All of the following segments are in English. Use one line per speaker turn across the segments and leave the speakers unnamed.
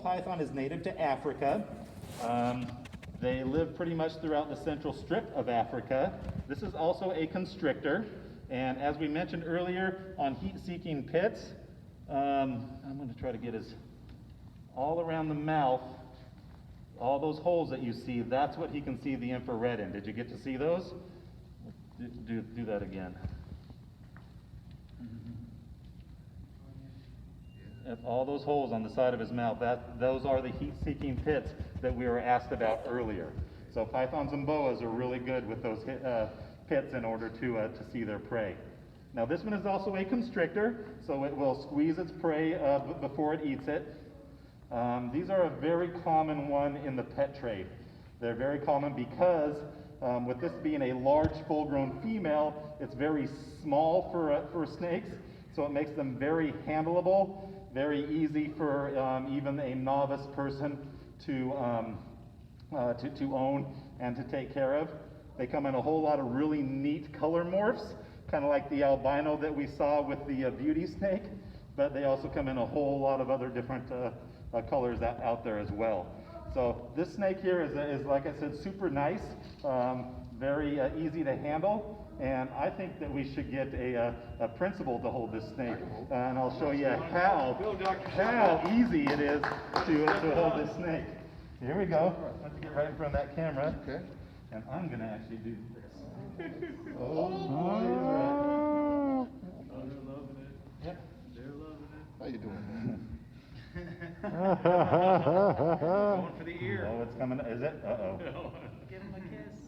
python is native to Africa. They live pretty much throughout the central strip of Africa. This is also a constrictor. And as we mentioned earlier on heat-seeking pits, I'm going to try to get his all around the mouth. All those holes that you see, that's what he can see the infrared in. Did you get to see those? Do that again. All those holes on the side of his mouth, those are the heat-seeking pits that we were asked about earlier. So pythons and boas are really good with those pits in order to see their prey. Now this one is also a constrictor, so it will squeeze its prey before it eats it. These are a very common one in the pet trade. They're very common because with this being a large full-grown female, it's very small for snakes, so it makes them very handleable, very easy for even a novice person to own and to take care of. They come in a whole lot of really neat color morphs, kind of like the albino that we saw with the beauty snake, but they also come in a whole lot of other different colors out there as well. So this snake here is like I said, super nice, very easy to handle. And I think that we should get a principal to hold this snake, and I'll show you how easy it is to hold this snake. Here we go. Let's get right in front of that camera.
Okay.
And I'm going to actually do this.
Oh,
They're loving it.
Yep.
They're loving it.
how you doing?
Going for the ear.
Oh, it's coming. Is it? Uh-oh.
Give him a kiss.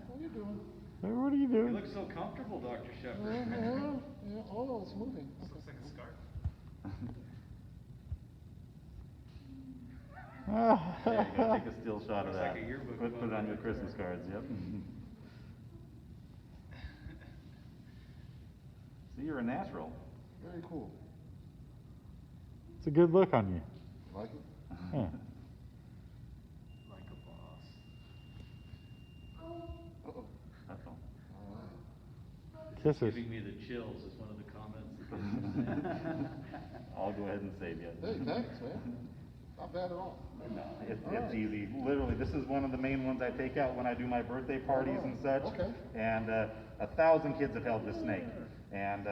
What are you doing?
What are you
You
doing?
look so comfortable, Dr. Shepard.
Yeah, oh, it's moving.
Looks like a scarf.
There you go. Take a still shot of
Looks
that.
like a yearbook
Put it
photo
on your
right
Christmas
there.
cards. Yep. See, you're a natural.
Very cool.
It's a good look on you.
Like it?
Yeah.
Like a boss.
Uh-oh.
That's all.
All right.
Kisses.
Giving me the chills is one of the comments.
I'll go ahead and save you.
Hey, thanks, man. Not bad at all.
No, it's
All right.
easy. Literally, this is one of the main ones I take out when I do my birthday parties and such.
Okay.
And 1,000 kids have held this snake. And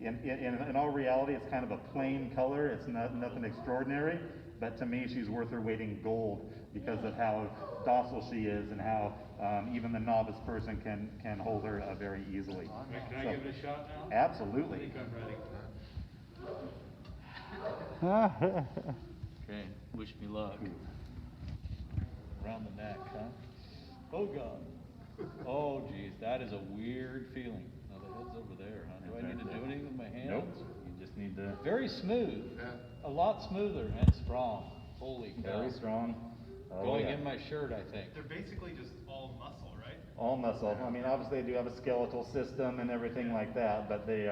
in all reality, it's kind of a plain color. It's nothing extraordinary. But to me, she's worth her weight in gold because of how docile she is and how even the novice person can hold her very easily.
Can I give it a shot now? I
Absolutely.
think I'm ready.
Yeah.
Okay, wish me luck. Around the neck, huh? Oh, God. Oh, geez, that is a weird feeling. Now, the head's over there, huh? Do I need to do anything with my hands?
Nope. You just need to.
Very smooth.
Yeah.
A lot smoother and strong. Holy cow.
Very strong. Oh,
Going
yeah.
in my shirt, I think.
They're basically just all muscle, right?
All muscle. I mean, obviously they do have a skeletal system and everything like that, but they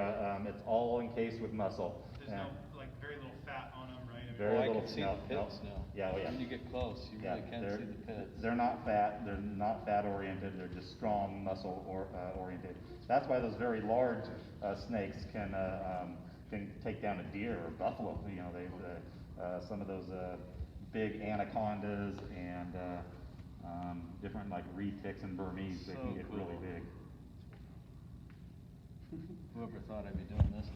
it's all encased with muscle.
There's
And
no, like, very little fat on them, right? I mean,
Very
Oh, I
little.
can see
no,
the
no.
pits now.
Yeah, oh, yeah.
When you get close, you
Yeah,
really can see the pits.
they're not fat. They're not fat oriented. They're just strong muscle oriented. That's why those very large snakes can take down a deer or buffalo. You know, they some of those big anacondas and different like reed-ticks and Burmese. They
So
can get
cool.
really big.
Whoever thought I'd be doing this